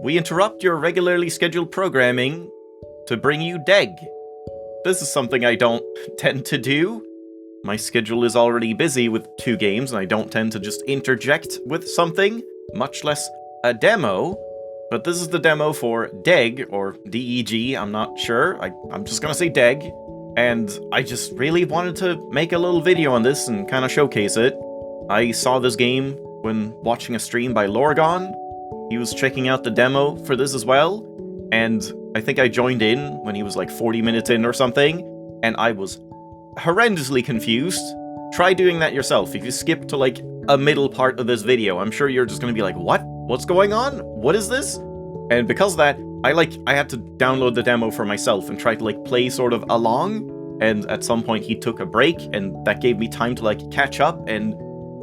We interrupt your regularly scheduled programming to bring you DEG. This is something I don't tend to do. My schedule is already busy with 2 games, and I don't tend to just interject with something, much less a demo. But this is the demo for DEG, or DEG, I'm not sure. I'm just gonna say DEG. And I just really wanted to make a little video on this and kind of showcase it. I saw this game when watching a stream by Lorgon. He was checking out the demo for this as well, and I think I joined in when he was like 40 minutes in or something, and I was horrendously confused. Try doing that yourself. If you skip to like a middle part of this video, I'm sure you're just gonna be like, what? What's going on? What is this? And because of that, I had to download the demo for myself and try to like play sort of along, and at some point he took a break, and that gave me time to like catch up, and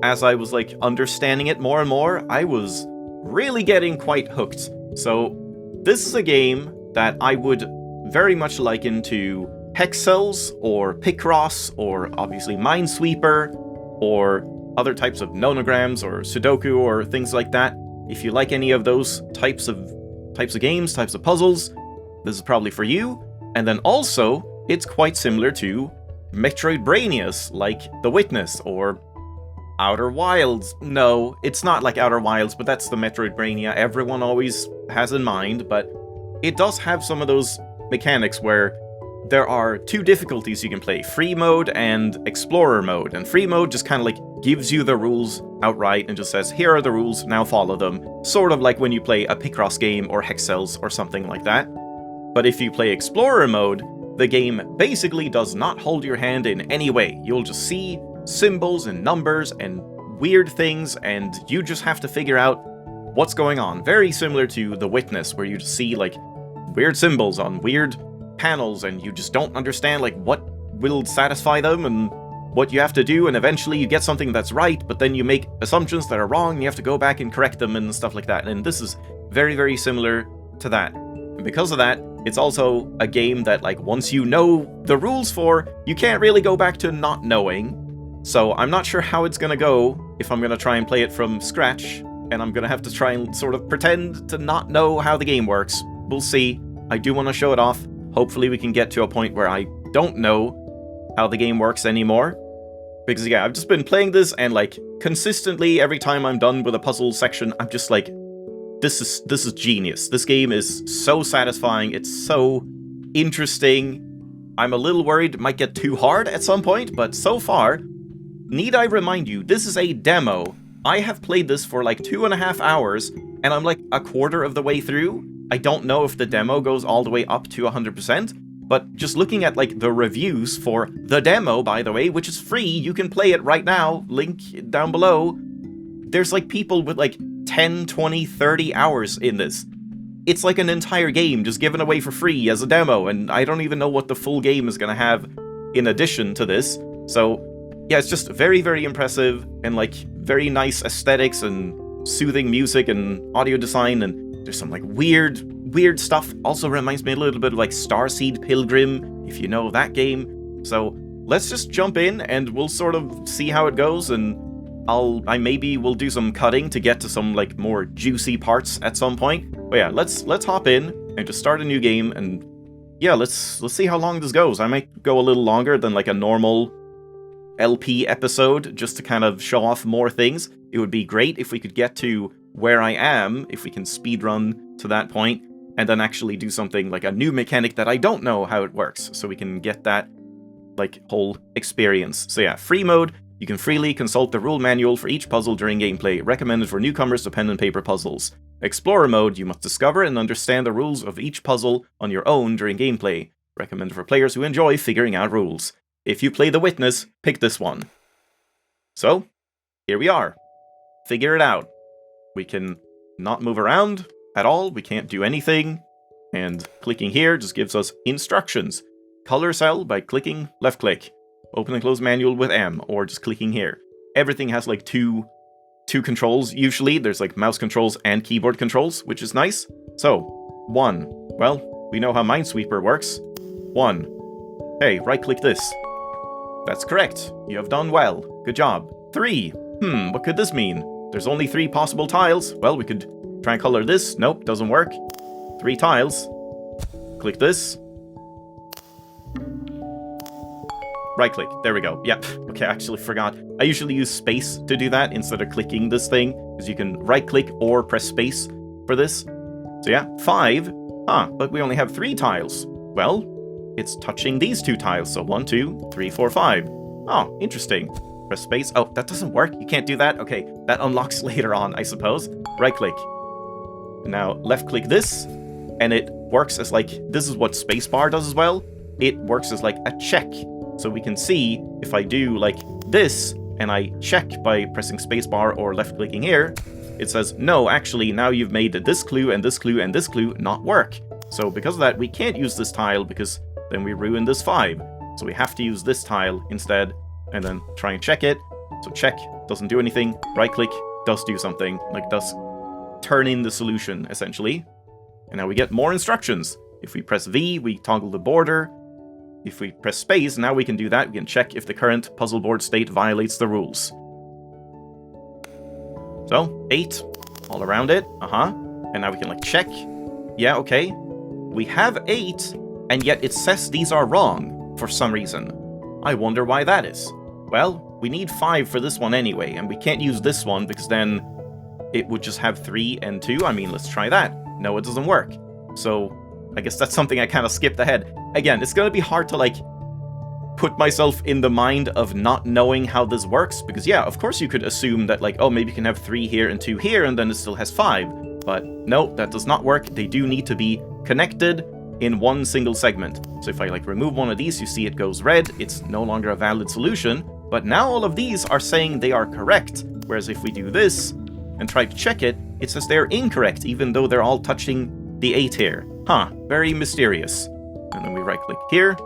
as I was like understanding it more and more, I was really getting quite hooked. So this is a game that I would very much liken to Hexcells, or Picross, or obviously Minesweeper, or other types of nonograms, or Sudoku, or things like that. If you like any of those types of games, types of puzzles, this is probably for you. And then also, it's quite similar to Metroidvanias, like The Witness, or Outer Wilds. No, it's not like Outer Wilds, but that's the Metroidvania everyone always has in mind, but it does have some of those mechanics where there are 2 difficulties you can play, free mode and explorer mode, and free mode just kind of like gives you the rules outright and just says, here are the rules, now follow them, sort of like when you play a Picross game or Hexcells or something like that. But if you play explorer mode, the game basically does not hold your hand in any way. You'll just see symbols and numbers and weird things, and you just have to figure out what's going on. Very similar to The Witness, where you just see like weird symbols on weird panels, and you just don't understand like what will satisfy them and what you have to do, and eventually you get something that's right, but then you make assumptions that are wrong, and you have to go back and correct them and stuff like that. And this is very, very similar to that. And because of that, it's also a game that like once you know the rules for, you can't really go back to not knowing. So I'm not sure how it's gonna go if I'm gonna try and play it from scratch, and I'm gonna have to try and sort of pretend to not know how the game works. We'll see. I do want to show it off. Hopefully we can get to a point where I don't know how the game works anymore. Because yeah, I've just been playing this, and like consistently every time I'm done with a puzzle section, I'm just like, this is genius. This game is so satisfying. It's so interesting. I'm a little worried it might get too hard at some point, but so far, need I remind you, this is a demo. I have played this for like 2.5 hours, and I'm like a quarter of the way through. I don't know if the demo goes all the way up to 100%, but just looking at like the reviews for the demo, by the way, which is free, you can play it right now, link down below, there's like people with like 10, 20, 30 hours in this. It's like an entire game just given away for free as a demo, and I don't even know what the full game is gonna have in addition to this. So yeah, it's just very, very impressive, and like very nice aesthetics and soothing music and audio design, and there's some like weird stuff. Also reminds me a little bit of like Starseed Pilgrim, if you know that game. So let's just jump in and we'll sort of see how it goes, and I maybe will do some cutting to get to some like more juicy parts at some point. But yeah, let's hop in and just start a new game, and yeah, let's see how long this goes. I might go a little longer than like a normal LP episode just to kind of show off more things. It would be great if we could get to where I am, if we can speedrun to that point, and then actually do something like a new mechanic that I don't know how it works, so we can get that like whole experience. So yeah, free mode, you can freely consult the rule manual for each puzzle during gameplay, recommended for newcomers to pen and paper puzzles. Explorer mode, you must discover and understand the rules of each puzzle on your own during gameplay, recommended for players who enjoy figuring out rules. If you play The Witness, pick this one. So, here we are. Figure it out. We can not move around at all, we can't do anything, and clicking here just gives us instructions. Color cell by clicking left click. Open and close manual with M, or just clicking here. Everything has like two controls usually. There's like mouse controls and keyboard controls, which is nice. So, 1. Well, we know how Minesweeper works. 1. Hey, right click this. That's correct. You have done well. Good job. 3. What could this mean? There's only 3 possible tiles. Well, we could Try and color this. Nope, doesn't work. 3 tiles. Click this. Right click. There we go. Yep. Okay, I actually forgot. I usually use space to do that instead of clicking this thing, because you can right click or press space for this. So yeah, 5. But we only have 3 tiles. Well, it's touching these 2 tiles. So 1, 2, 3, 4, 5. Oh, interesting. Press space. Oh, that doesn't work. You can't do that. Okay, that unlocks later on, I suppose. Right click. Now left click this, and it works as like, this is what spacebar does as well. It works as like a check. So we can see if I do like this, and I check by pressing spacebar or left clicking here, it says, no, actually, now you've made this clue and this clue and this clue not work. So because of that, we can't use this tile, because then we ruin this 5. So we have to use this tile instead, and then try and check it. So check, doesn't do anything. Right click, does do something, like does turn in the solution, essentially. And now we get more instructions. If we press V, we toggle the border. If we press space, now we can do that. We can check if the current puzzle board state violates the rules. So, 8 all around it. And now we can like check. Yeah, okay. We have 8, and yet it says these are wrong for some reason. I wonder why that is. Well, we need 5 for this one anyway, and we can't use this one because then it would just have 3 and 2. I mean, let's try that. No, it doesn't work. So I guess that's something I kind of skipped ahead. Again, it's gonna be hard to like put myself in the mind of not knowing how this works, because yeah, of course you could assume that like, oh, maybe you can have 3 here and 2 here, and then it still has 5. But no, that does not work. They do need to be connected in one single segment. So if I like remove one of these, you see it goes red. It's no longer a valid solution. But now all of these are saying they are correct. Whereas if we do this and try to check it, it says they're incorrect, even though they're all touching the 8 here. Huh, very mysterious. And then we right click here.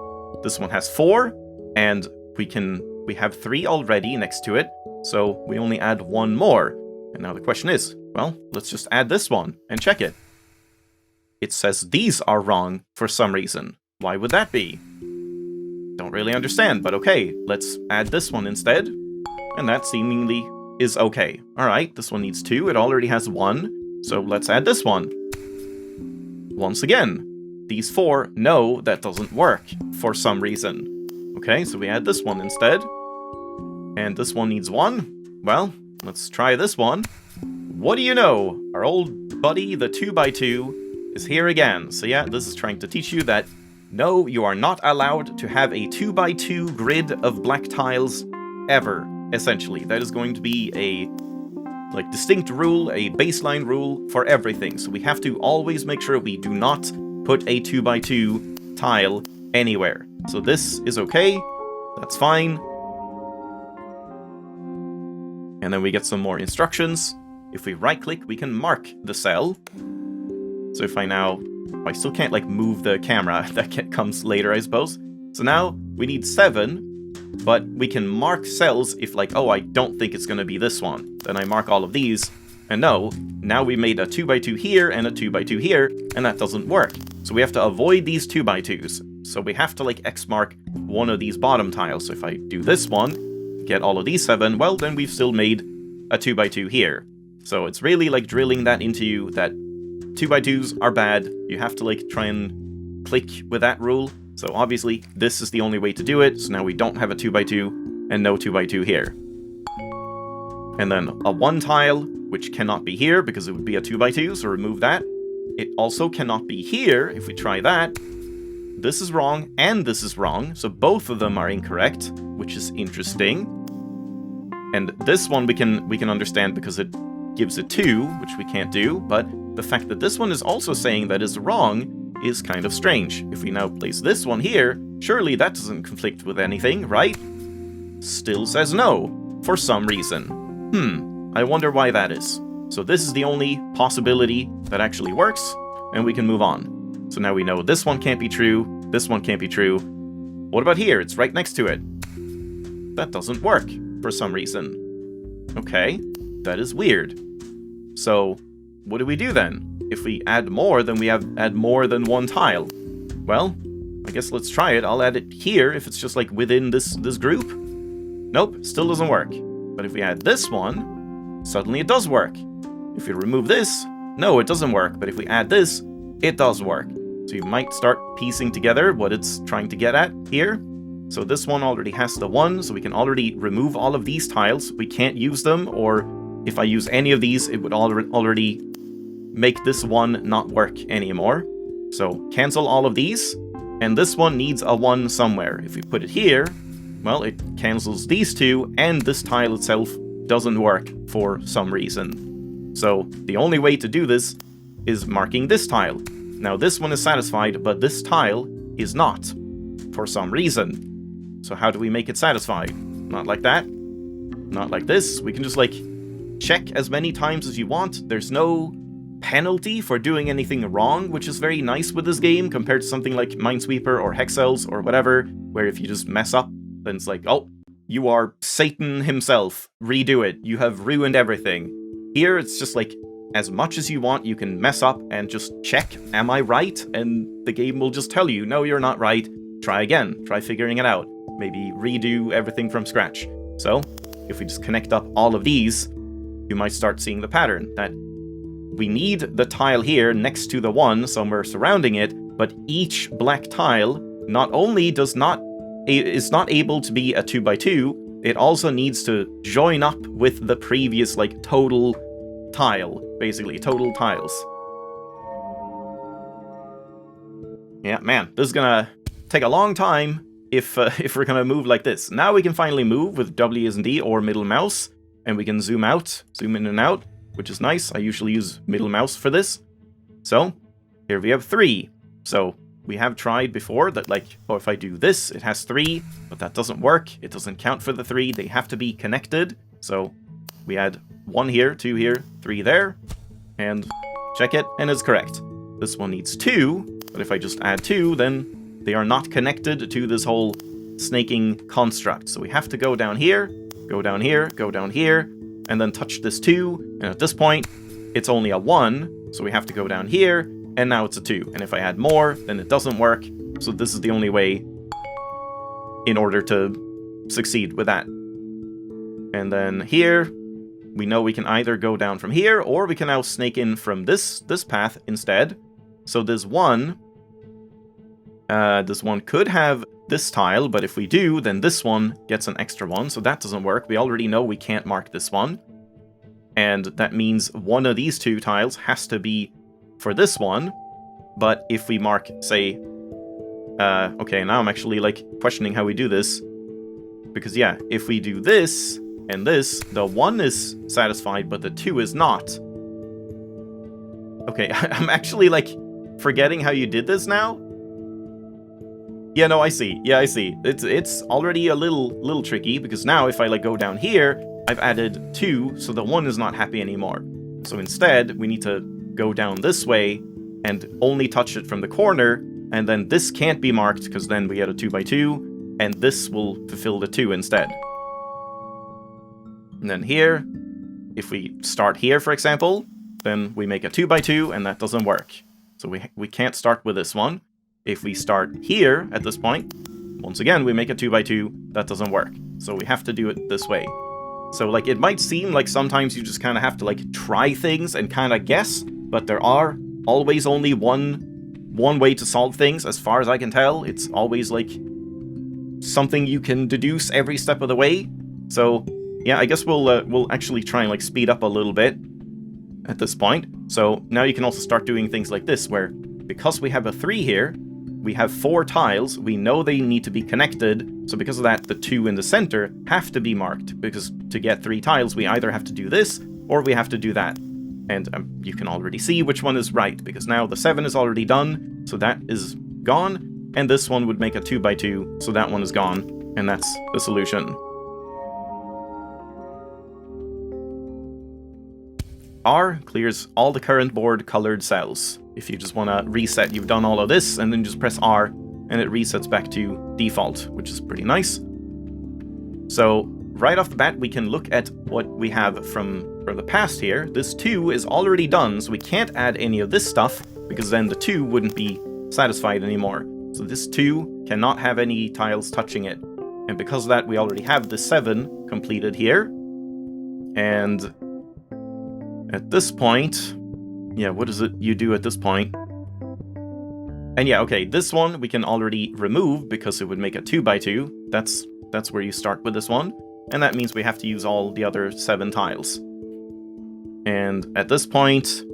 This one has 4, and we have 3 already next to it. So we only add 1 more. And now the question is, well, let's just add this one and check it. It says these are wrong for some reason. Why would that be? Don't really understand, but okay, let's add this one instead. And that seemingly is okay. Alright, this one needs 2, it already has 1, so let's add this one. Once again, these 4, no, that doesn't work for some reason. Okay, so we add this one instead. And this one needs 1. Well, let's try this one. What do you know? Our old buddy, the 2x2, is here again. So yeah, this is trying to teach you that no, you are not allowed to have a 2x2 grid of black tiles ever, essentially. That is going to be a like distinct rule, a baseline rule for everything. So we have to always make sure we do not put a 2x2 tile anywhere. So this is okay, that's fine. And then we get some more instructions. If we right click, we can mark the cell. So if I still can't like move the camera, that comes later I suppose. So now we need 7, but we can mark cells if like, oh, I don't think it's gonna be this one. Then I mark all of these, and no, now we made a 2x2 here and a 2x2 here, and that doesn't work. So we have to avoid these 2x2s. So we have to like X mark one of these bottom tiles. So if I do this one, get all of these 7, well then we've still made a 2x2 here. So it's really like drilling that into you that 2x2s are bad. You have to like try and click with that rule. So obviously this is the only way to do it. So now we don't have a 2x2 and no 2x2 here. And then a 1 tile, which cannot be here because it would be a 2x2, so remove that. It also cannot be here if we try that. This is wrong and this is wrong, so both of them are incorrect, which is interesting. And this one we can understand because it gives it 2, which we can't do, but the fact that this one is also saying that is wrong is kind of strange. If we now place this one here, surely that doesn't conflict with anything, right? Still says no, for some reason. I wonder why that is. So this is the only possibility that actually works, and we can move on. So now we know this one can't be true, this one can't be true. What about here? It's right next to it. That doesn't work, for some reason. Okay, that is weird. So, what do we do then? If we add more, then we add more than 1 tile. Well, I guess let's try it. I'll add it here if it's just like within this group. Nope, still doesn't work. But if we add this one, suddenly it does work. If we remove this, no, it doesn't work, but if we add this, it does work. So you might start piecing together what it's trying to get at here. So this one already has the 1, so we can already remove all of these tiles. We can't use them, or if I use any of these, it would already make this one not work anymore. So cancel all of these, and this one needs a 1 somewhere. If we put it here, well, it cancels these two, and this tile itself doesn't work for some reason. So the only way to do this is marking this tile. Now this one is satisfied, but this tile is not, for some reason. So how do we make it satisfied? Not like that. Not like this. We can just, like, check as many times as you want. There's no penalty for doing anything wrong, which is very nice with this game compared to something like Minesweeper or Hexcells or whatever, where if you just mess up, then it's like, oh, you are Satan himself. Redo it. You have ruined everything. Here, it's just like, as much as you want, you can mess up and just check, am I right? And the game will just tell you, no, you're not right. Try again. Try figuring it out. Maybe redo everything from scratch. So, if we just connect up all of these, you might start seeing the pattern that we need the tile here next to the 1 somewhere surrounding it, but each black tile not only is not able to be a 2x2, it also needs to join up with the previous, like, total tile, basically, total tiles. Yeah, man, this is gonna take a long time if we're gonna move like this. Now we can finally move with W as in D or middle mouse, and we can zoom out, zoom in and out, which is nice. I usually use middle mouse for this. So, here we have 3. So, we have tried before that, like, oh, if I do this, it has 3, but that doesn't work. It doesn't count for the 3. They have to be connected. So, we add 1 here, 2 here, 3 there, and check it, and it's correct. This one needs 2, but if I just add 2, then they are not connected to this whole snaking construct. So we have to go down here, go down here, go down here, and then touch this 2, and at this point, it's only a 1, so we have to go down here, and now it's a 2. And if I add more, then it doesn't work, so this is the only way in order to succeed with that. And then here, we know we can either go down from here, or we can now snake in from this path instead. So this one could have this tile, but if we do, then this one gets an extra 1, so that doesn't work. We already know we can't mark this one. And that means one of these 2 tiles has to be for this one. But if we mark, say... okay, now I'm actually, like, questioning how we do this. Because, yeah, if we do this and this, the 1 is satisfied, but the 2 is not. Okay, I'm actually, like, forgetting how you did this now. Yeah, no, I see. Yeah, I see. It's already a little tricky, because now if I, like, go down here, I've added 2, so the 1 is not happy anymore. So instead, we need to go down this way and only touch it from the corner, and then this can't be marked, because then we get a 2x2, and this will fulfill the 2 instead. And then here, if we start here, for example, then we make a 2x2, and that doesn't work. So we can't start with this one. If we start here at this point, once again, we make a 2x2, that doesn't work. So we have to do it this way. So, like, it might seem like sometimes you just kind of have to, like, try things and kind of guess, but there are always only one way to solve things, as far as I can tell. It's always, like, something you can deduce every step of the way. So, yeah, I guess we'll actually try and, like, speed up a little bit at this point. So now you can also start doing things like this, where because we have a 3 here, we have 4 tiles, we know they need to be connected, so because of that, the 2 in the center have to be marked, because to get 3 tiles, we either have to do this, or we have to do that. And you can already see which one is right, because now the 7 is already done, so that is gone, and this one would make a 2x2, so that one is gone, and that's the solution. R clears all the current board colored cells. If you just want to reset, you've done all of this, and then just press R, and it resets back to default, which is pretty nice. So, right off the bat, we can look at what we have from the past here. This 2 is already done, so we can't add any of this stuff, because then the 2 wouldn't be satisfied anymore. So this 2 cannot have any tiles touching it. And because of that, we already have the 7 completed here. And at this point, yeah, what is it you do at this point? And yeah, okay, this one we can already remove because it would make a 2x2. That's where you start with this one. And that means we have to use all the other 7 tiles. And at this point,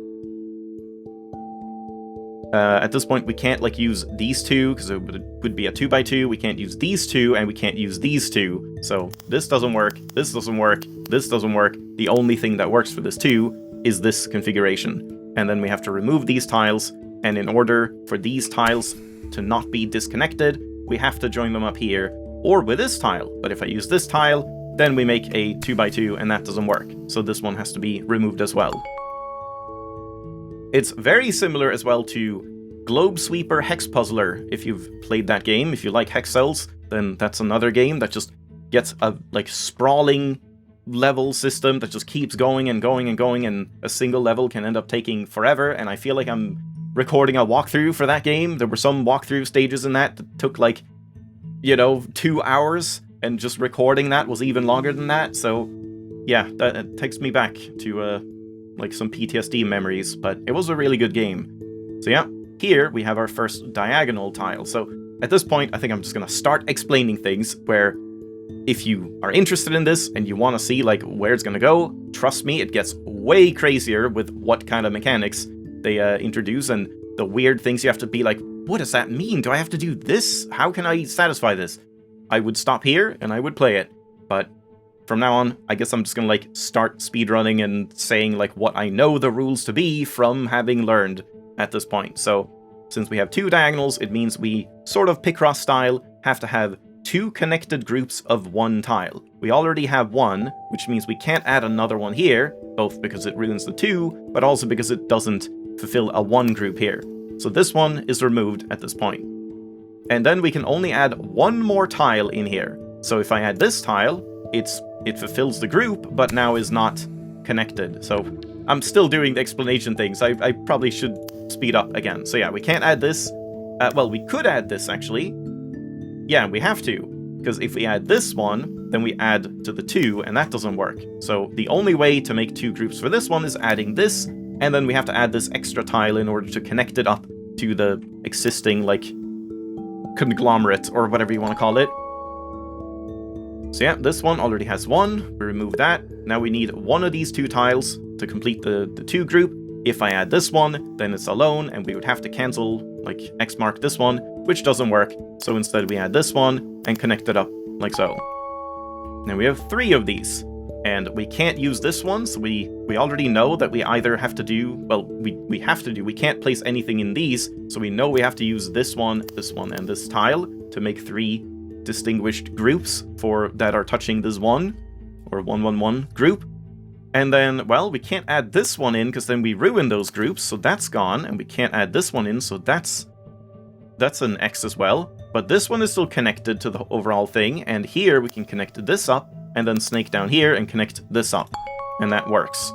we can't like use these two because it would be a 2x2. We can't use these two, and we can't use these two. So this doesn't work. This doesn't work. This doesn't work. The only thing that works for this too is this configuration. And then we have to remove these tiles. And in order for these tiles to not be disconnected, we have to join them up here or with this tile. But if I use this tile, then we make a 2x2, and that doesn't work. So this one has to be removed as well. It's very similar as well to Minesweeper Hex Puzzler. If you've played that game, if you like Hexcells, then that's another game that just gets a like sprawling level system that just keeps going and going and going, and a single level can end up taking forever. And I feel like I'm recording a walkthrough for that game. There were some walkthrough stages in that took like, 2 hours, and just recording that was even longer than that. So yeah, that takes me back to like some PTSD memories, but it was a really good game. So yeah, here we have our first diagonal tile. So at this point, I think I'm just gonna start explaining things where if you are interested in this and you want to see like where it's gonna go, trust me, it gets way crazier with what kind of mechanics they introduce and the weird things you have to be like, what does that mean? Do I have to do this? How can I satisfy this? I would stop here and I would play it, but from now on, I guess I'm just gonna like start speedrunning and saying like what I know the rules to be from having learned at this point. So since we have 2 diagonals, it means we sort of Picross style have to have 2 connected groups of 1 tile. We already have 1, which means we can't add another one here, both because it ruins the 2, but also because it doesn't fulfill a 1 group here. So this one is removed at this point. And then we can only add 1 more tile in here. So if I add this tile, it fulfills the group, but now is not connected. So I'm still doing the explanation things. I probably should speed up again. So yeah, we can't add this. Well, we could add this, actually. Yeah, we have to. Because if we add this one, then we add to the 2, and that doesn't work. So the only way to make 2 groups for this one is adding this, and then we have to add this extra tile in order to connect it up to the existing, like, conglomerate, or whatever you want to call it. So yeah, this one already has 1. We remove that. Now we need 1 of these 2 tiles to complete the 2 group. If I add this one, then it's alone, and we would have to cancel, like, X mark this one, which doesn't work. So instead we add this one and connect it up like so. Now we have 3 of these, and we can't use this one, so we already know that we either have to do, well, we can't place anything in these, so we know we have to use this one, and this tile to make 3 distinguished groups that are touching this 1, or 111 group. And then, well, we can't add this one in because then we ruin those groups, so that's gone, and we can't add this one in, so that's an X as well. But this one is still connected to the overall thing, and here we can connect this up, and then snake down here and connect this up, and that works.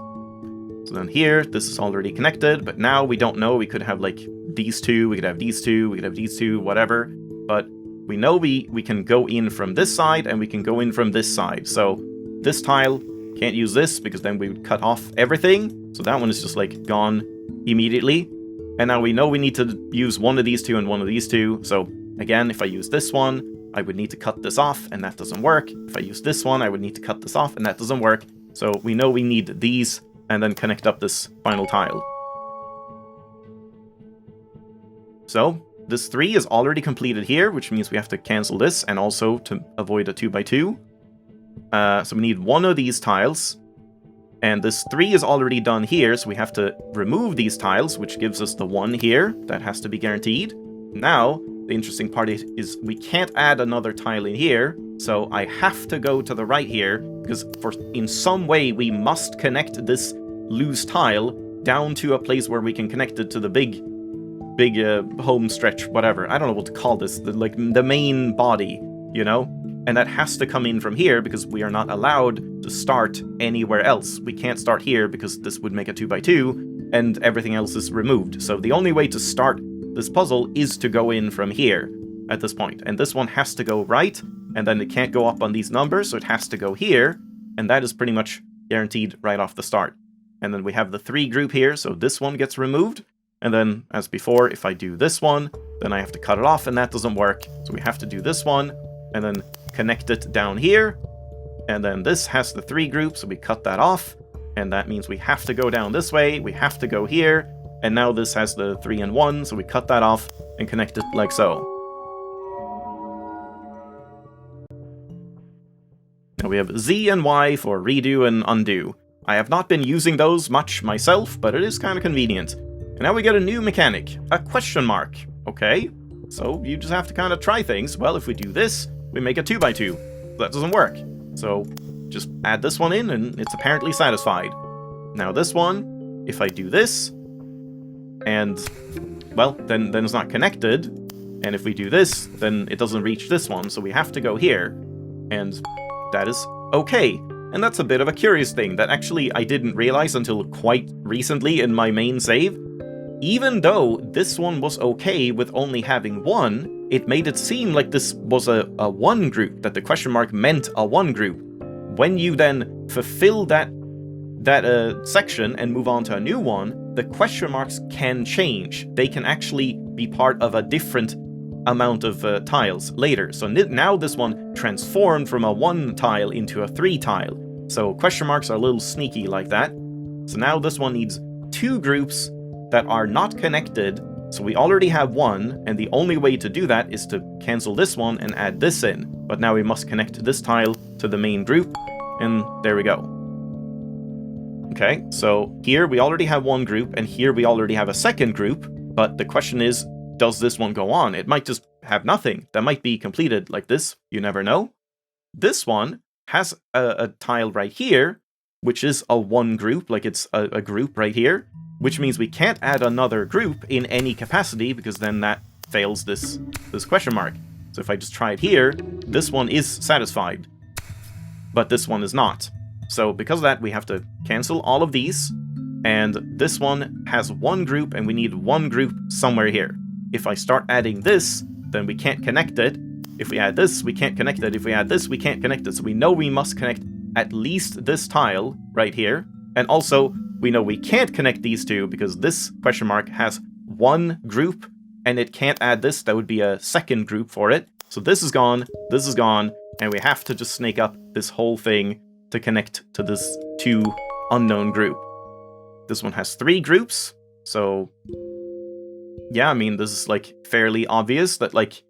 So then here, this is already connected, but now we don't know. We could have like these 2, we could have these 2, we could have these 2, whatever, but we know we can go in from this side, and we can go in from this side. So this tile can't use this because then we would cut off everything. So that one is just like gone immediately. And now we know we need to use 1 of these 2 and 1 of these 2. So again, if I use this one, I would need to cut this off, and that doesn't work. If I use this one, I would need to cut this off, and that doesn't work. So we know we need these, and then connect up this final tile. So this 3 is already completed here, which means we have to cancel this, and also to avoid a 2x2. So we need 1 of these tiles, and this 3 is already done here, so we have to remove these tiles, which gives us the 1 here. That has to be guaranteed. Now, the interesting part is we can't add another tile in here, so I have to go to the right here, because in some way we must connect this loose tile down to a place where we can connect it to the big home stretch, whatever. I don't know what to call this, the main body, And that has to come in from here, because we are not allowed to start anywhere else. We can't start here, because this would make a 2x2, and everything else is removed. So the only way to start this puzzle is to go in from here at this point. And this one has to go right, and then it can't go up on these numbers, so it has to go here, and that is pretty much guaranteed right off the start. and then we have the 3 group here, so this one gets removed. And then, as before, if I do this one, then I have to cut it off, and that doesn't work. So we have to do this one, and then connect it down here. And then this has the 3 groups, so we cut that off. And that means we have to go down this way, we have to go here. And now this has the 3 and 1, so we cut that off and connect it like so. Now we have Z and Y for redo and undo. I have not been using those much myself, but it is kind of convenient. And now we get a new mechanic, a question mark. Okay, so you just have to kind of try things. Well, if we do this, we make a 2x2. That doesn't work. So just add this one in, and it's apparently satisfied. Now this one, if I do this, and, well, then it's not connected. And if we do this, then it doesn't reach this one, so we have to go here. And that is okay. And that's a bit of a curious thing that actually I didn't realize until quite recently in my main save. Even though this one was okay with only having 1, it made it seem like this was a 1 group, that the question mark meant a 1 group. When you then fulfill that section and move on to a new one, the question marks can change. They can actually be part of a different amount of tiles later. So now this one transformed from a 1 tile into a 3 tile. So question marks are a little sneaky like that. So now this one needs 2 groups that are not connected. So we already have 1, and the only way to do that is to cancel this one and add this in. But now we must connect this tile to the main group, and there we go. Okay, so here we already have 1 group, and here we already have a 2nd group, but the question is, does this one go on? It might just have nothing. That might be completed like this, you never know. This one has a tile right here, which is a 1 group, like it's a group right here, which means we can't add another group in any capacity, because then that fails this question mark. So if I just try it here, this one is satisfied, but this one is not. So because of that, we have to cancel all of these, and this one has 1 group, and we need 1 group somewhere here. If I start adding this, then we can't connect it. If we add this, we can't connect it. If we add this, we can't connect it. So we know we must connect at least this tile right here. And also, we know we can't connect these two because this question mark has 1 group, and it can't add this. That would be a 2nd group for it. So this is gone, and we have to just snake up this whole thing to connect to this 2 unknown group. This one has 3 groups, so yeah, I mean, this is like fairly obvious that like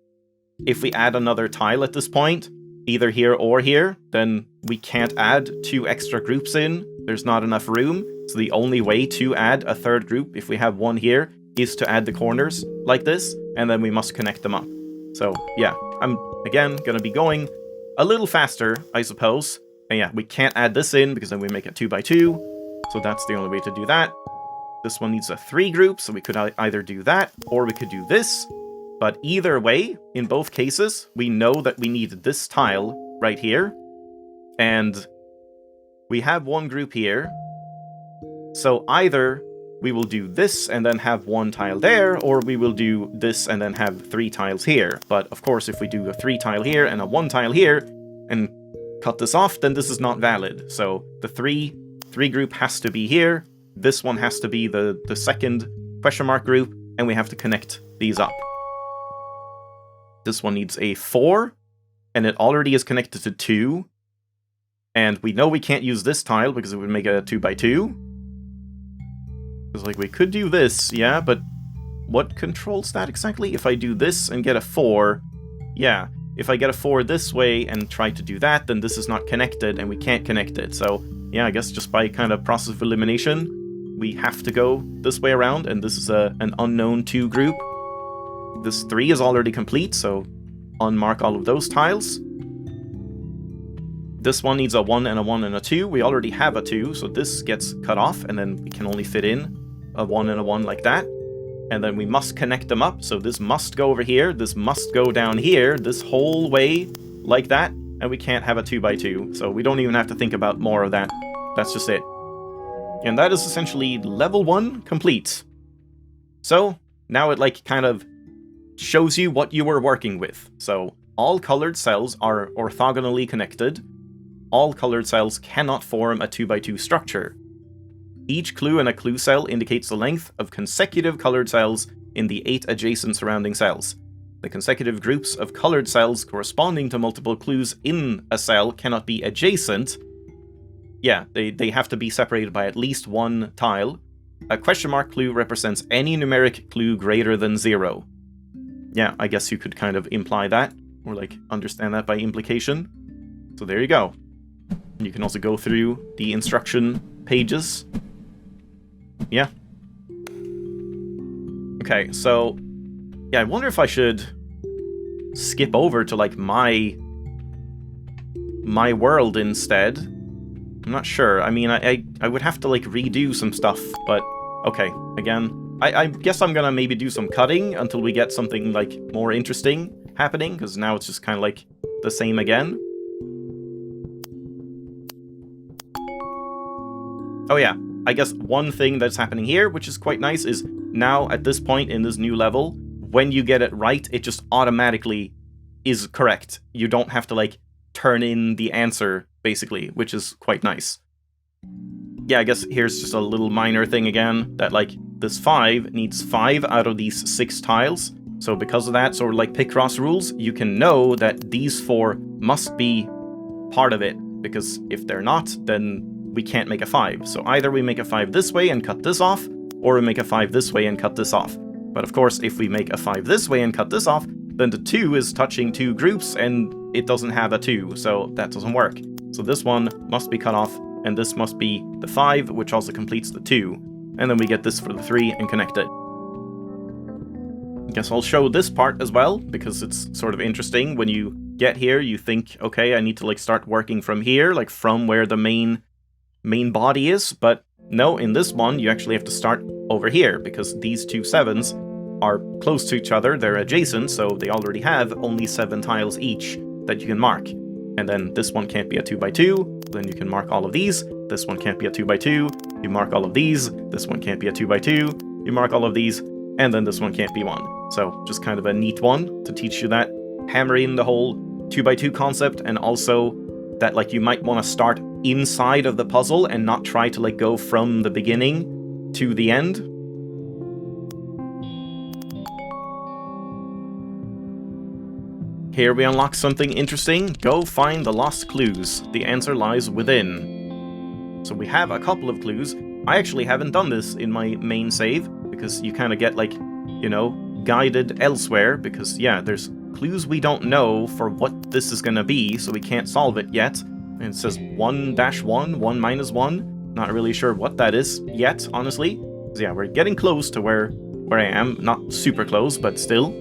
if we add another tile at this point, either here or here, then we can't add 2 extra groups in. There's not enough room. So the only way to add a 3rd group, if we have 1 here, is to add the corners like this, and then we must connect them up. So yeah, I'm again gonna be going a little faster, I suppose. And yeah, we can't add this in because then we make it 2x2. So that's the only way to do that. This one needs a 3 group, so we could either do that, or we could do this. But either way, in both cases, we know that we need this tile right here. And we have 1 group here. So either we will do this and then have 1 tile there, or we will do this and then have 3 tiles here. But of course, if we do a 3 tile here and a 1 tile here, and cut this off, then this is not valid. So the 3 group has to be here. This one has to be the 2nd question mark group, and we have to connect these up. This one needs a 4, and it already is connected to 2. And we know we can't use this tile because it would make a 2x2. Because like we could do this, yeah, but what controls that exactly? If I do this and get a 4, yeah, if I get a 4 this way and try to do that, then this is not connected and we can't connect it. So yeah, I guess just by kind of process of elimination, we have to go this way around, and this is an unknown 2 group. This 3 is already complete, so unmark all of those tiles. This one needs a 1 and a 1 and a 2. We already have a 2, so this gets cut off, and then we can only fit in a 1 and a 1 like that. And then we must connect them up, so this must go over here, this must go down here, this whole way like that, and we can't have a 2x2, so we don't even have to think about more of that. That's just it. And that is essentially level 1 complete. So now it like kind of shows you what you were working with. So all colored cells are orthogonally connected. All colored cells cannot form a 2x2 structure. Each clue in a clue cell indicates the length of consecutive colored cells in the 8 adjacent surrounding cells. The consecutive groups of colored cells corresponding to multiple clues in a cell cannot be adjacent. Yeah, they have to be separated by at least one tile. A question mark clue represents any numeric clue greater than 0. Yeah, I guess you could kind of imply that, or like understand that by implication. So there you go. You can also go through the instruction pages. Yeah. Okay, so yeah, I wonder if I should skip over to like my world instead. I'm not sure. I mean, I would have to like redo some stuff, but okay, again, I guess I'm gonna maybe do some cutting until we get something like more interesting happening, because now it's just kind of like the same again. Oh yeah, I guess one thing that's happening here, which is quite nice, is now at this point in this new level, when you get it right, it just automatically is correct. You don't have to like turn in the answer, basically, which is quite nice. Yeah, I guess here's just a little minor thing again, that like this 5 needs 5 out of these 6 tiles. So because of that, sort of like Picross rules, you can know that these 4 must be part of it, because if they're not, then we can't make a 5. So either we make a 5 this way and cut this off, or we make a 5 this way and cut this off. But of course, if we make a 5 this way and cut this off, then the 2 is touching 2 groups and it doesn't have a 2, so that doesn't work. So this one must be cut off, and this must be the 5, which also completes the 2. And then we get this for the 3 and connect it. I guess I'll show this part as well, because it's sort of interesting. When you get here, you think, okay, I need to like start working from here, like from where the main body is, but no, in this one, you actually have to start over here, because these two 7s are close to each other, they're adjacent, so they already have only 7 tiles each that you can mark. And then this one can't be a 2x2, then you can mark all of these. This one can't be a 2x2, you mark all of these. This one can't be a 2x2, you mark all of these. And then this one can't be 1. So just kind of a neat one to teach you that. Hammer in the whole 2x2 concept, and also that like you might want to start inside of the puzzle and not try to like go from the beginning to the end. Here we unlock something interesting. Go find the lost clues. The answer lies within. So we have a couple of clues. I actually haven't done this in my main save, because you kind of get like, you know, guided elsewhere, because yeah, there's clues we don't know for what this is gonna be, so we can't solve it yet. And it says 1-1, 1-1. Not really sure what that is yet, honestly. So yeah, we're getting close to where I am. Not super close, but still.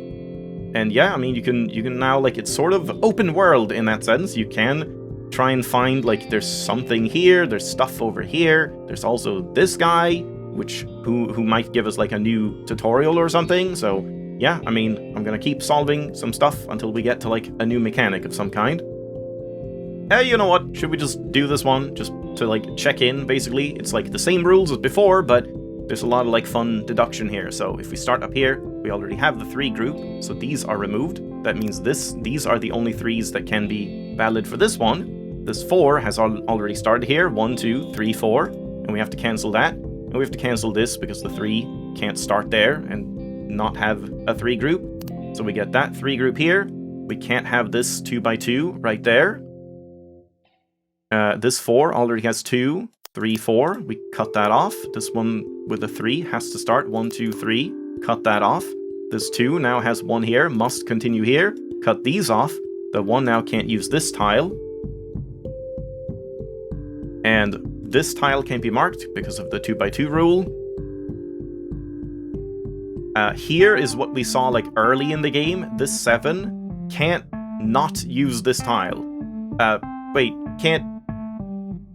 And yeah, I mean, you can now, like, it's sort of open world in that sense. You can try and find, like, there's something here, there's stuff over here. There's also this guy, who might give us, like, a new tutorial or something. So yeah, I mean, I'm gonna keep solving some stuff until we get to, like, a new mechanic of some kind. Hey, you know what? Should we just do this one? Just to, like, check in, basically. It's, like, the same rules as before, but there's a lot of, like, fun deduction here. So if we start up here, we already have the 3 group, so these are removed. That means these are the only 3s that can be valid for this one. This 4 has already started here. 1, 2, 3, 4. And we have to cancel that. And we have to cancel this because the 3 can't start there and not have a 3 group. So we get that 3 group here. We can't have this 2x2 right there. This 4 already has 2, 3, 4. We cut that off. This one with the 3 has to start 1, 2, 3. Cut that off. This 2 now has 1 here, must continue here. Cut these off. The 1 now can't use this tile. And this tile can't be marked because of the 2x2 rule. Here is what we saw like early in the game. This 7 can't not use this tile.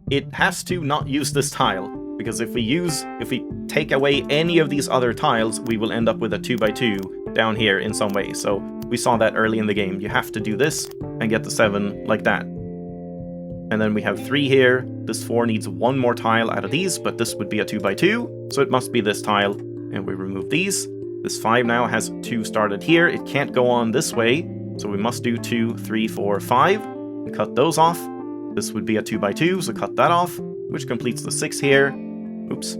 It has to not use this tile. Because if we take away any of these other tiles, we will end up with a 2x2 down here in some way. So we saw that early in the game. You have to do this and get the 7 like that. And then we have 3 here. This 4 needs 1 more tile out of these, but this would be a 2x2, so it must be this tile. And we remove these. This 5 now has 2 started here. It can't go on this way, so we must do 2, 3, 4, 5, and cut those off. This would be a 2x2, so cut that off, which completes the 6 here. Oops.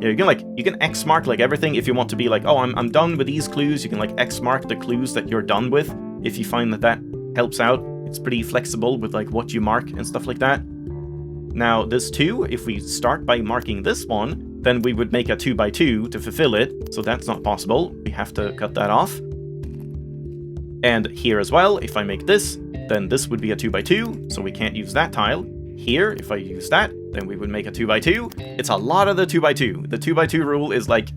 Yeah, you can X mark like everything if you want to be like, oh, I'm done with these clues. You can like X mark the clues that you're done with if you find that helps out. It's pretty flexible with like what you mark and stuff like that. Now this 2, if we start by marking this one, then we would make a 2x2 to fulfill it, so that's not possible. We have to cut that off. And here as well, if I make this, then this would be a 2x2, so we can't use that tile. Here, if I use that, then we would make a 2x2. It's a lot of the 2x2. The 2x2 rule is like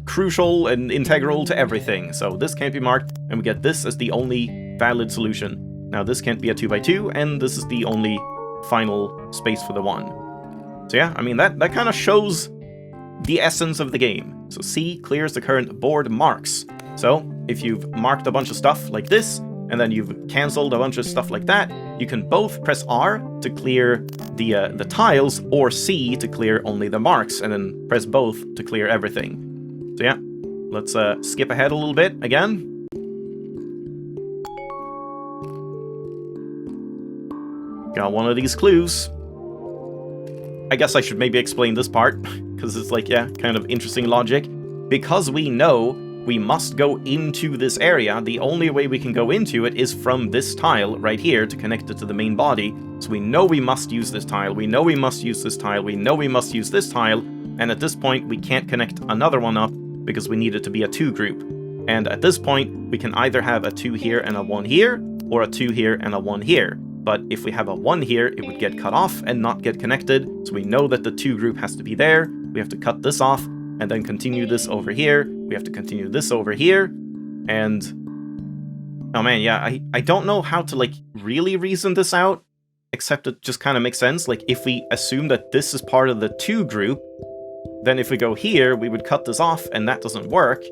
crucial and integral to everything, so this can't be marked, and we get this as the only valid solution. Now this can't be a 2x2, and this is the only final space for the 1. So yeah, I mean, that kind of shows the essence of the game. So C clears the current board marks. So if you've marked a bunch of stuff like this, and then you've cancelled a bunch of stuff like that, you can both press R to clear the tiles, or C to clear only the marks, and then press both to clear everything. So yeah, let's skip ahead a little bit again. Got one of these clues. I guess I should maybe explain this part, because it's like, yeah, kind of interesting logic. Because we know we must go into this area, the only way we can go into it is from this tile right here to connect it to the main body. So we know we must use this tile, we know we must use this tile, we know we must use this tile, and at this point we can't connect another one up because we need it to be a 2 group. And at this point, we can either have a 2 here and a 1 here, or a 2 here and a 1 here. But if we have a 1 here, it would get cut off and not get connected, so we know that the 2 group has to be there. We have to cut this off, and then continue this over here. We have to continue this over here, and... oh man, yeah, I don't know how to, like, really reason this out, except it just kind of makes sense. Like, if we assume that this is part of the 2 group, then if we go here, we would cut this off, and that doesn't work.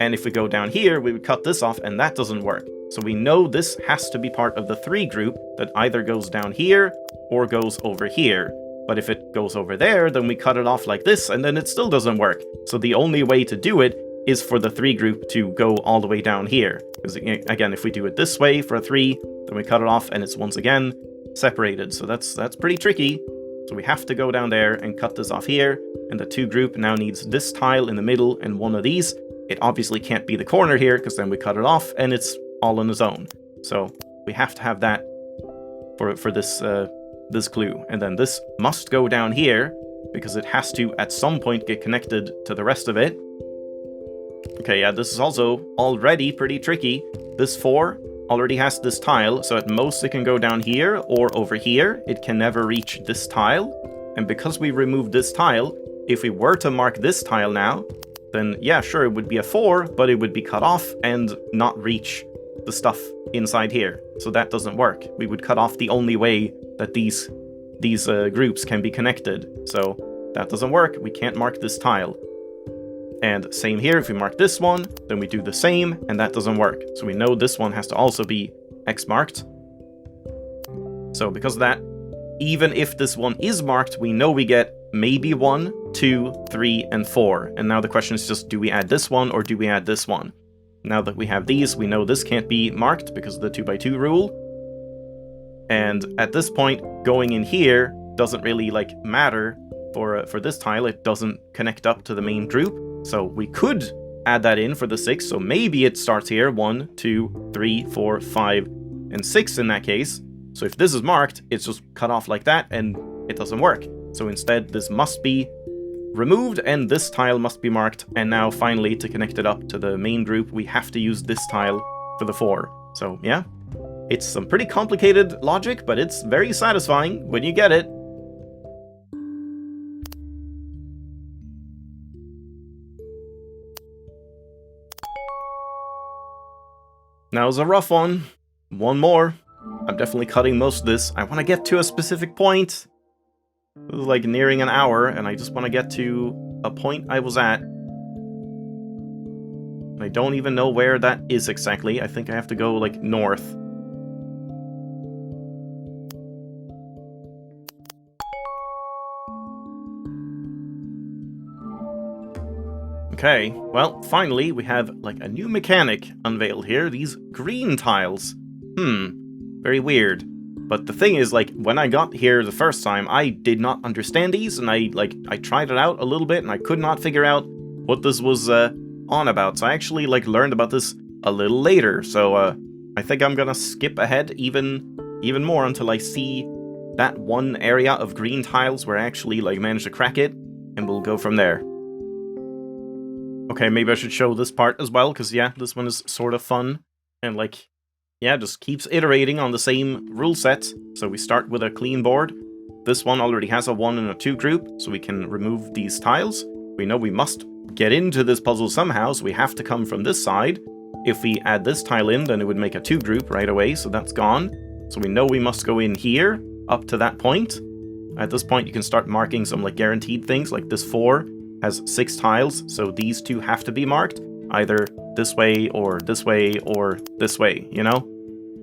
And if we go down here, we would cut this off, and that doesn't work. So we know this has to be part of the 3 group that either goes down here or goes over here. But if it goes over there, then we cut it off like this, and then it still doesn't work. So the only way to do it is for the 3 group to go all the way down here. Because again, if we do it this way for a 3, then we cut it off and it's once again separated. So that's pretty tricky. So we have to go down there and cut this off here, and the 2 group now needs this tile in the middle and one of these. It obviously can't be the corner here, because then we cut it off and it's all on its own. So we have to have that for this this clue. And then this must go down here, because it has to at some point get connected to the rest of it. Okay, yeah, this is also already pretty tricky. This 4 already has this tile, so at most it can go down here or over here. It can never reach this tile. And because we removed this tile, if we were to mark this tile now, then yeah, sure, it would be a 4, but it would be cut off and not reach the stuff inside here. So that doesn't work. We would cut off the only way that these groups can be connected. So that doesn't work. We can't mark this tile. And same here, if we mark this one, then we do the same, and that doesn't work. So we know this one has to also be X marked. So because of that, even if this one is marked, we know we get maybe 1, 2, 3, and 4. And now the question is just, do we add this one or do we add this one? Now that we have these, we know this can't be marked because of the 2x2 rule. And at this point, going in here doesn't really like matter for this tile. It doesn't connect up to the main group. So we could add that in for the 6. So maybe it starts here, 1, 2, 3, 4, 5, and 6 in that case. So if this is marked, it's just cut off like that and it doesn't work. So instead, this must be removed and this tile must be marked. And now finally, to connect it up to the main group, we have to use this tile for the 4. So yeah, it's some pretty complicated logic, but it's very satisfying when you get it. Now is a rough one. One more. I'm definitely cutting most of this. I want to get to a specific point. This is like nearing an hour, and I just want to get to a point I was at. I don't even know where that is exactly. I think I have to go, like, north. Okay, well, finally, we have, like, a new mechanic unveiled here. These green tiles. Very weird. But the thing is, like, when I got here the first time, I did not understand these, and I tried it out a little bit, and I could not figure out what this was on about. So I actually, like, learned about this a little later. So I think I'm gonna skip ahead even more until I see that one area of green tiles where I actually, like, managed to crack it, and we'll go from there. Okay, maybe I should show this part as well, because, yeah, this one is sort of fun, and, like, yeah, just keeps iterating on the same rule set. So we start with a clean board. This one already has a 1 and a 2 group, so we can remove these tiles. We know we must get into this puzzle somehow, so we have to come from this side. If we add this tile in, then it would make a 2 group right away, so that's gone. So we know we must go in here, up to that point. At this point, you can start marking some, like, guaranteed things, like this 4 has 6 tiles, so these 2 have to be marked, either this way or this way or this way, you know?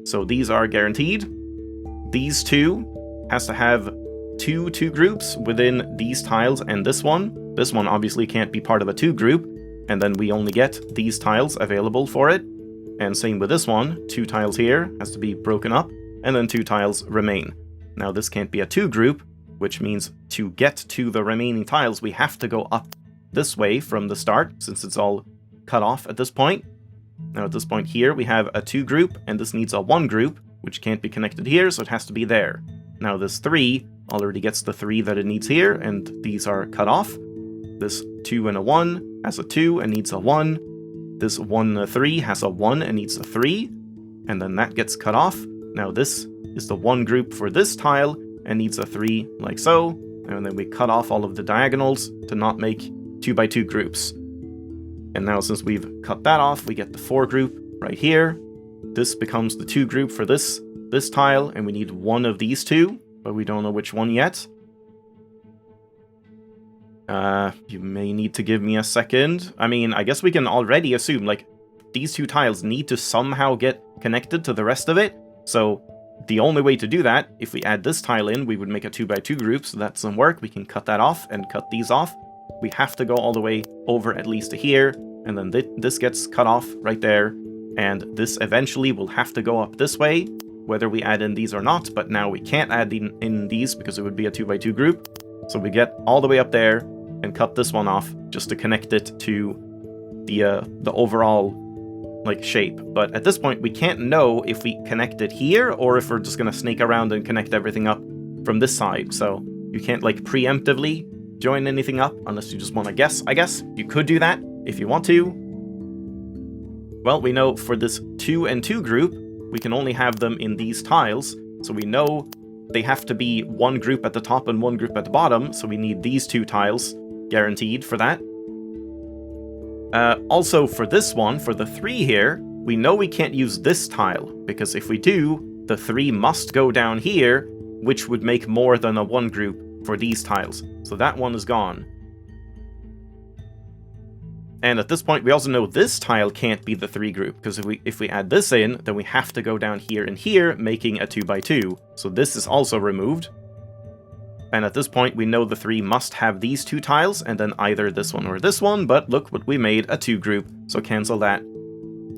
So these are guaranteed. These 2 has to have 2 groups within these tiles and this one. This one obviously can't be part of a 2 group, and then we only get these tiles available for it. And same with this one, 2 tiles here has to be broken up, and then 2 tiles remain. Now this can't be a 2 group, which means to get to the remaining tiles we have to go up this way from the start, since it's all cut off at this point. Now at this point here we have a 2 group, and this needs a 1 group, which can't be connected here, so it has to be there. Now this 3 already gets the 3 that it needs here, and these are cut off. This 2 and a 1 has a 2 and needs a 1. This 1 and a 3 has a 1 and needs a 3, and then that gets cut off. Now this is the 1 group for this tile and needs a 3, like so, and then we cut off all of the diagonals to not make 2x2 groups. And now since we've cut that off, we get the 4 group right here. This becomes the 2 group for this tile, and we need 1 of these 2, but we don't know which one yet. You may need to give me a second. I mean, I guess we can already assume, like, these 2 tiles need to somehow get connected to the rest of it, so the only way to do that, if we add this tile in, we would make a 2x2 group, so that doesn't work. We can cut that off and cut these off. We have to go all the way over at least to here, and then this gets cut off right there, and this eventually will have to go up this way, whether we add in these or not, but now we can't add in these because it would be a 2x2 group. So we get all the way up there and cut this one off just to connect it to the overall, like, shape. But at this point we can't know if we connect it here or if we're just gonna snake around and connect everything up from this side. So you can't, like, preemptively join anything up unless you just want to guess, I guess. You could do that if you want to. Well, we know for this 2 and 2 group, we can only have them in these tiles, so we know they have to be 1 group at the top and 1 group at the bottom, so we need these 2 tiles guaranteed for that. Also for this one, for the 3 here, we know we can't use this tile, because if we do, the 3 must go down here, which would make more than a 1 group for these tiles. So that one is gone. And at this point, we also know this tile can't be the 3 group, because if we add this in, then we have to go down here and here, making a 2x2. So this is also removed. And at this point, we know the 3 must have these 2 tiles, and then either this one or this one, but look what we made, a 2 group, so cancel that.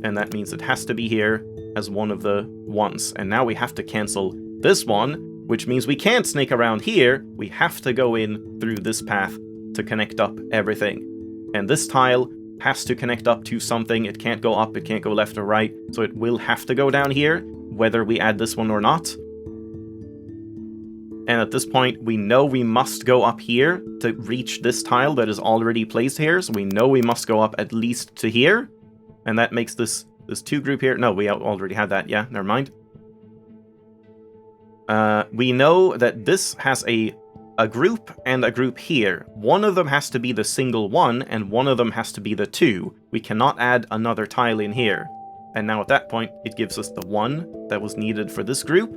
And that means it has to be here as one of the ones. And now we have to cancel this one, which means we can't snake around here, we have to go in through this path to connect up everything. And this tile has to connect up to something, it can't go up, it can't go left or right, so it will have to go down here, whether we add this one or not. And at this point, we know we must go up here to reach this tile that is already placed here, so we know we must go up at least to here. And that makes this 2 group here. No, we already had that, yeah, never mind. We know that this has a group and a group here. One of them has to be the single one, and one of them has to be the 2. We cannot add another tile in here. And now at that point, it gives us the 1 that was needed for this group,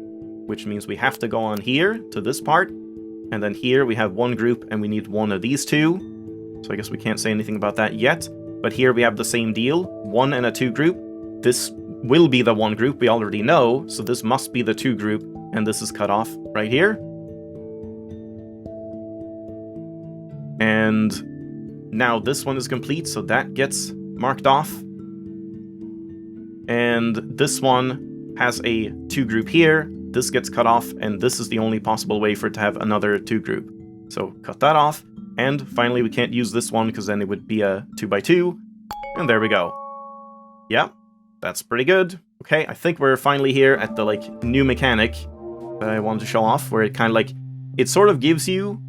which means we have to go on here to this part. And then here we have 1 group, and we need 1 of these 2. So I guess we can't say anything about that yet. But here we have the same deal, 1 and a 2 group. This will be the 1 group, we already know, so this must be the 2 group, and this is cut off right here. And now this one is complete, so that gets marked off. And this one has a 2 group here, this gets cut off, and this is the only possible way for it to have another 2 group. So cut that off, and finally we can't use this one because then it would be a 2x2, and there we go. Yeah, that's pretty good. Okay, I think we're finally here at the like new mechanic that I wanted to show off, where it kind of like, it sort of gives you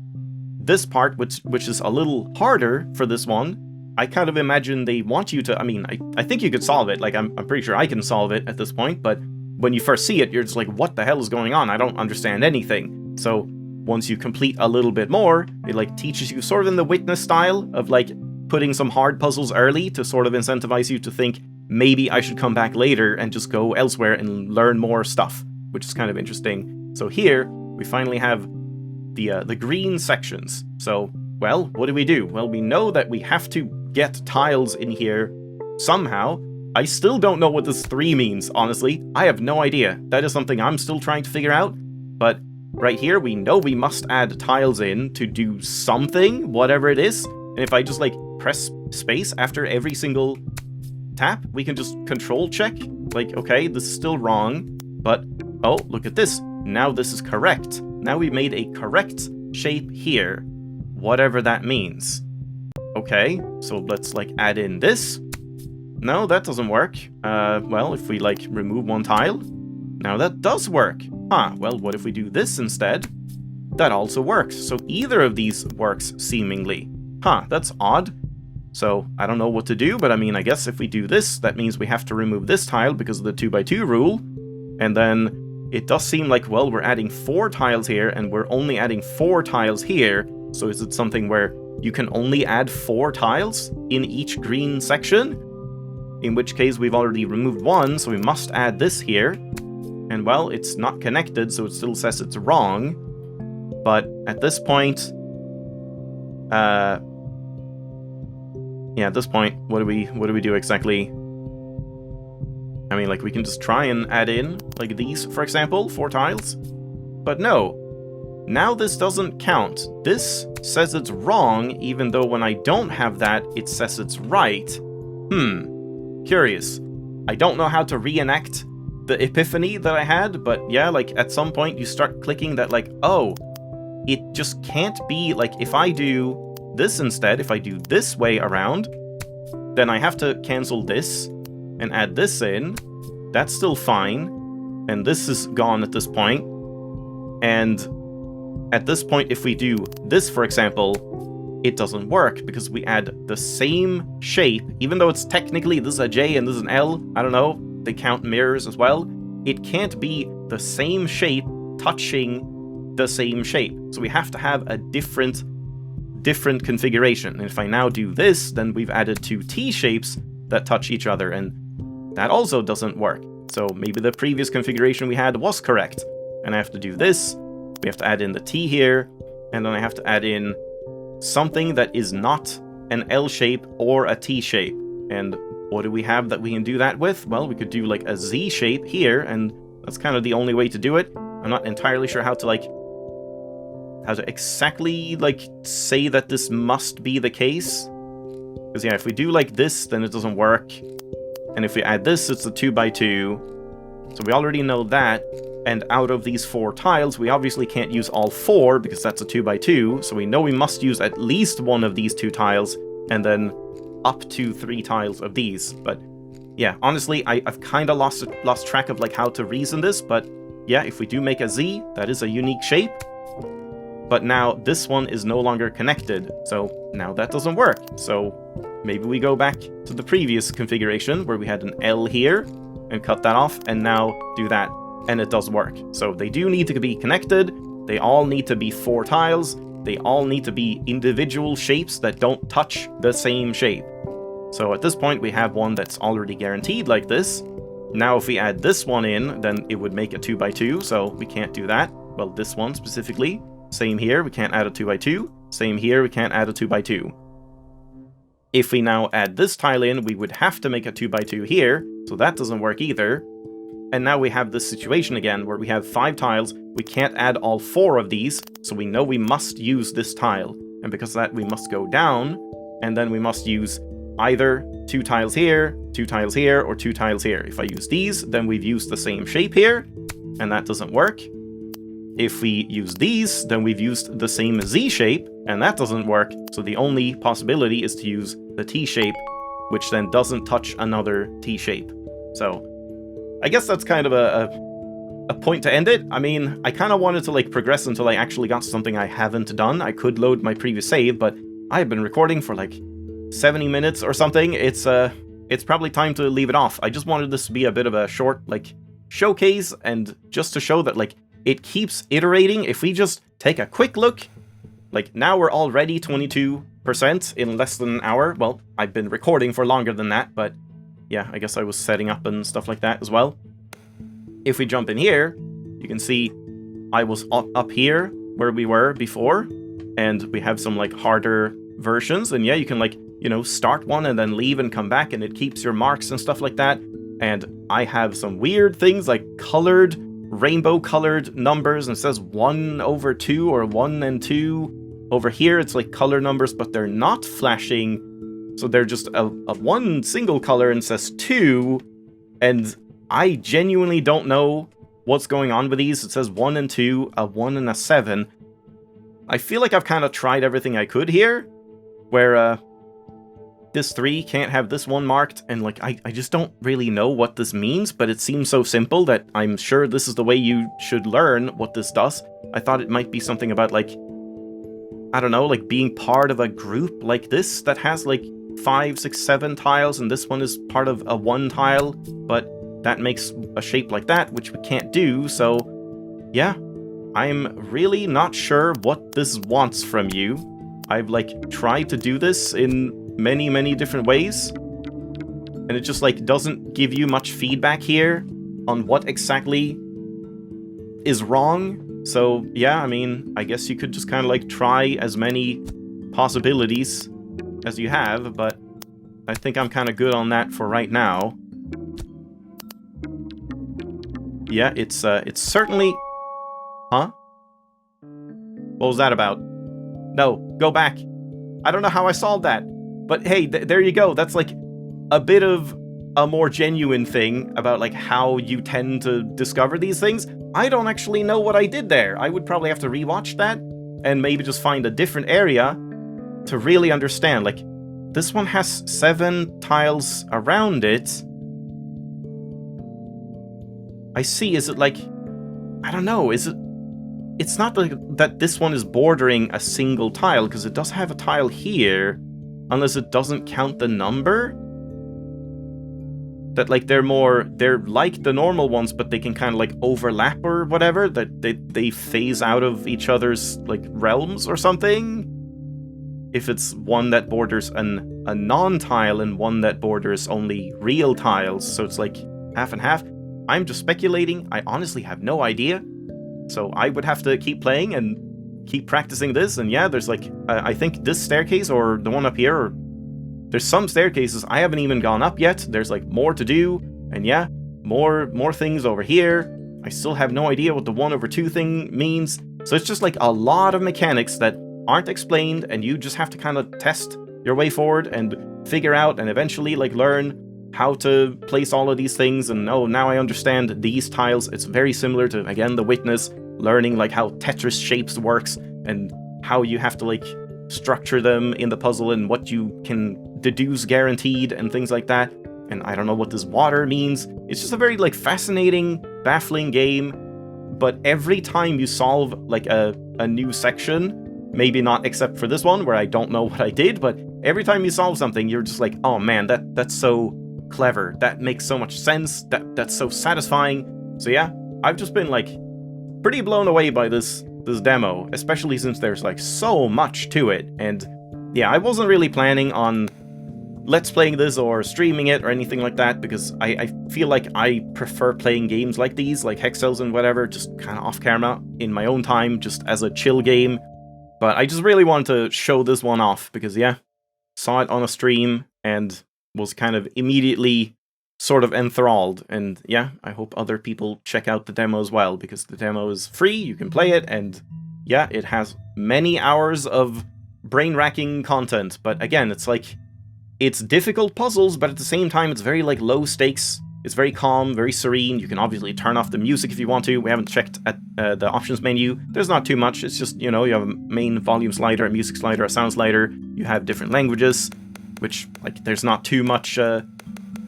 this part, which is a little harder for this one. I kind of imagine they want you to, I mean, I think you could solve it, like I'm pretty sure I can solve it at this point, but when you first see it, you're just like, what the hell is going on? I don't understand anything. So once you complete a little bit more, it like teaches you sort of in the Witness style of like putting some hard puzzles early to sort of incentivize you to think, maybe I should come back later and just go elsewhere and learn more stuff, which is kind of interesting. So here, we finally have the green sections. So, well, what do? Well, we know that we have to get tiles in here somehow. I still don't know what this 3 means, honestly. I have no idea. That is something I'm still trying to figure out. But right here, we know we must add tiles in to do something, whatever it is. And if I just, like, press space after every single tap, we can just control check. Like, okay, this is still wrong. But, oh, look at this. Now this is correct. Now we made a correct shape here. Whatever that means. Okay, so let's, like, add in this. No, that doesn't work. Well, if we, like, remove 1 tile, now that does work. Huh, well, what if we do this instead? That also works, so either of these works, seemingly. Huh, that's odd. So, I don't know what to do, but I mean, I guess if we do this, that means we have to remove this tile because of the 2x2 rule. And then, it does seem like, well, we're adding 4 tiles here, and we're only adding 4 tiles here. So is it something where you can only add 4 tiles in each green section? In which case we've already removed 1, so we must add this here. And well, it's not connected, so it still says it's wrong. But at this point... yeah, at this point, what do we do exactly? I mean, like, we can just try and add in, like these, for example, 4 tiles. But no. Now this doesn't count. This says it's wrong, even though when I don't have that, it says it's right. Curious. I don't know how to reenact the epiphany that I had, but yeah, like, at some point you start clicking that, like, oh, it just can't be, like, if I do this instead, if I do this way around, then I have to cancel this and add this in. That's still fine. And this is gone at this point. And at this point, if we do this, for example, it doesn't work because we add the same shape, even though it's technically, this is a J and this is an L, I don't know, they count mirrors as well. It can't be the same shape touching the same shape. So we have to have a different configuration. And if I now do this, then we've added 2 T shapes that touch each other, and that also doesn't work. So maybe the previous configuration we had was correct. And I have to do this, we have to add in the T here, and then I have to add in something that is not an L shape or a T shape. And what do we have that we can do that with? Well, we could do like a Z shape here, and that's kind of the only way to do it. I'm not entirely sure how to exactly, like, say that this must be the case. Because, yeah, if we do like this, then it doesn't work. And if we add this, it's a 2x2. So we already know that. And out of these 4 tiles, we obviously can't use all 4, because that's a 2x2. So we know we must use at least one of these 2 tiles, and then up to 3 tiles of these. But, yeah, honestly, I've kind of lost track of, like, how to reason this. But, yeah, if we do make a Z, that is a unique shape. But now this one is no longer connected, so now that doesn't work. So maybe we go back to the previous configuration where we had an L here and cut that off, and now do that, and it does work. So they do need to be connected, they all need to be 4 tiles, they all need to be individual shapes that don't touch the same shape. So at this point we have one that's already guaranteed like this. Now if we add this one in, then it would make a 2x2, so we can't do that. Well, this one specifically. Same here, we can't add a 2x2. Same here, we can't add a 2x2. If we now add this tile in, we would have to make a 2x2 here, so that doesn't work either. And now we have this situation again, where we have 5 tiles, we can't add all 4 of these, so we know we must use this tile. And because of that, we must go down, and then we must use either 2 tiles here, 2 tiles here, or 2 tiles here. If I use these, then we've used the same shape here, and that doesn't work. If we use these, then we've used the same Z shape, and that doesn't work, so the only possibility is to use the T shape, which then doesn't touch another T shape. So, I guess that's kind of a point to end it. I mean, I kind of wanted to, like, progress until I actually got something I haven't done. I could load my previous save, but I've been recording for, like, 70 minutes or something. It's probably time to leave it off. I just wanted this to be a bit of a short, like, showcase, and just to show that, like, it keeps iterating. If we just take a quick look, like, now we're already 22% in less than an hour. Well, I've been recording for longer than that, but yeah, I guess I was setting up and stuff like that as well. If we jump in here, you can see I was up here where we were before, and we have some, like, harder versions, and yeah, you can, like, you know, start one and then leave and come back, and it keeps your marks and stuff like that. And I have some weird things, like colored, rainbow-colored numbers, and it says 1/2 or 1 and 2. Over here, it's like color numbers, but they're not flashing, so they're just a one single color and says 2, and I genuinely don't know what's going on with these. It says 1 and 2, a 1 and a 7. I feel like I've kind of tried everything I could here, where this 3 can't have this one marked, and like I just don't really know what this means, but it seems so simple that I'm sure this is the way you should learn what this does. I thought it might be something about, like, I don't know, like being part of a group like this that has like 5, 6, 7 tiles, and this one is part of a 1 tile, but that makes a shape like that, which we can't do. So yeah, I'm really not sure what this wants from you. I've, like, tried to do this in many different ways, and it just, like, doesn't give you much feedback here on what exactly is wrong. So yeah, I mean, I guess you could just kind of, like, try as many possibilities as you have, but I think I'm kind of good on that for right now. Yeah, it's certainly... Huh? What was that about? No, go back. I don't know how I solved that. But hey, there you go. That's, like, a bit of a more genuine thing about, like, how you tend to discover these things. I don't actually know what I did there. I would probably have to rewatch that and maybe just find a different area to really understand. Like, this one has 7 tiles around it. I see. Is it, like... I don't know. Is it... It's not like that this one is bordering a single tile, because it does have a tile here, unless it doesn't count the number. That, like, they're like the normal ones, but they can kind of, like, overlap or whatever, that they phase out of each other's, like, realms or something. If it's one that borders a non-tile and one that borders only real tiles, so it's like half and half. I'm just speculating. I honestly have no idea. So I would have to keep playing and keep practicing this. And yeah, there's, like, I think this staircase or the one up here, or there's some staircases I haven't even gone up yet. There's, like, more to do. And yeah, more things over here. I still have no idea what the 1/2 thing means. So it's just, like, a lot of mechanics that aren't explained, and you just have to kind of test your way forward and figure out and eventually, like, learn how to place all of these things. And oh, now I understand these tiles. It's very similar to, again, The Witness, learning, like, how Tetris shapes works and how you have to, like, structure them in the puzzle and what you can deduce guaranteed and things like that. And I don't know what this water means. It's just a very, like, fascinating, baffling game. But every time you solve, like, a new section, maybe not except for this one where I don't know what I did, but every time you solve something, you're just like, oh man, that's so clever. That makes so much sense. That's so satisfying. So yeah, I've just been, like, pretty blown away by this demo, especially since there's, like, so much to it. And yeah, I wasn't really planning on let's playing this or streaming it or anything like that, because I feel like I prefer playing games like these, like Hexcells and whatever, just kind of off camera in my own time, just as a chill game. But I just really wanted to show this one off because, yeah, saw it on a stream and was kind of immediately sort of enthralled. And yeah, I hope other people check out the demo as well, because the demo is free, you can play it, and yeah, it has many hours of brain-racking content. But again, it's like, it's difficult puzzles, but at the same time, it's very, like, low-stakes It's very calm, very serene. You can obviously turn off the music if you want to. We haven't checked at the options menu. There's not too much. It's just, you know, you have a main volume slider, a music slider, a sound slider. You have different languages, which, like, there's not too much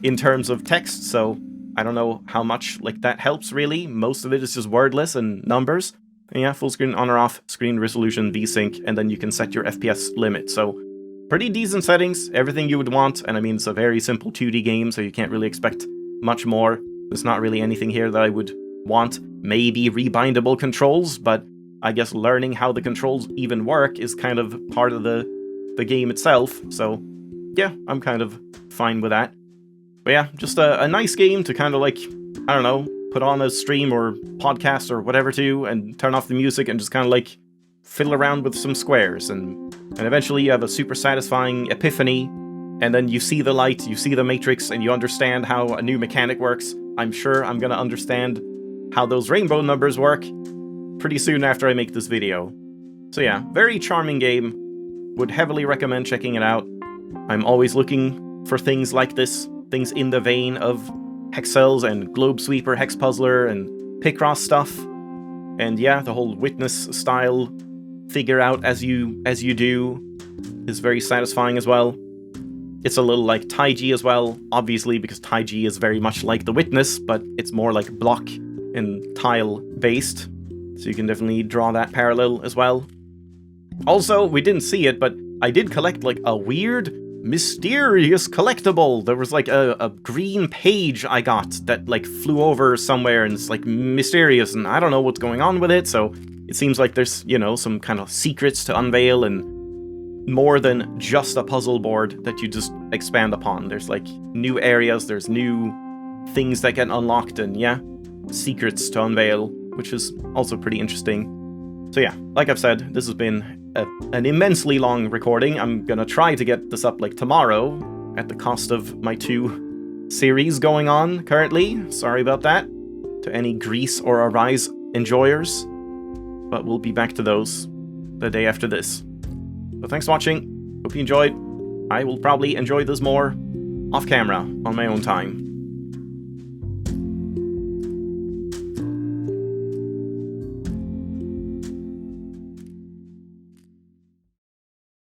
in terms of text, so I don't know how much, like, that helps, really. Most of it is just wordless and numbers. And yeah, full screen on or off, screen resolution, VSync, and then you can set your FPS limit. So, pretty decent settings, everything you would want, and I mean, it's a very simple 2D game, so you can't really expect much more. There's not really anything here that I would want. Maybe rebindable controls, but I guess learning how the controls even work is kind of part of the game itself, so yeah, I'm kind of fine with that. But yeah, just a nice game to kind of, like, I don't know, put on a stream or podcast or whatever to, and turn off the music and just kind of, like, fiddle around with some squares, and eventually you have a super satisfying epiphany. And then you see the light, you see the matrix, and you understand how a new mechanic works. I'm sure I'm gonna understand how those rainbow numbers work pretty soon after I make this video. So yeah, very charming game. Would heavily recommend checking it out. I'm always looking for things like this, things in the vein of Hexcells and Globesweeper, Hexpuzzler, and Picross stuff. And yeah, the whole witness style, figure out as you do, is very satisfying as well. It's a little like Taiji as well, obviously, because Taiji is very much like the Witness, but it's more like block and tile based, so you can definitely draw that parallel as well. Also, we didn't see it, but I did collect, like, a weird, mysterious collectible. There was, like, a green page I got that, like, flew over somewhere, and it's, like, mysterious, and I don't know what's going on with it, so it seems like there's, you know, some kind of secrets to unveil, and more than just a puzzle board that you just expand upon. There's, like, new areas, there's new things that get unlocked, and yeah, secrets to unveil, which is also pretty interesting. So yeah, like I've said, this has been an immensely long recording. I'm gonna try to get this up, like, tomorrow, at the cost of my 2 series going on currently. Sorry about that, to any Grease or Arise enjoyers, but we'll be back to those the day after this. So thanks for watching, hope you enjoyed. I will probably enjoy this more off camera on my own time.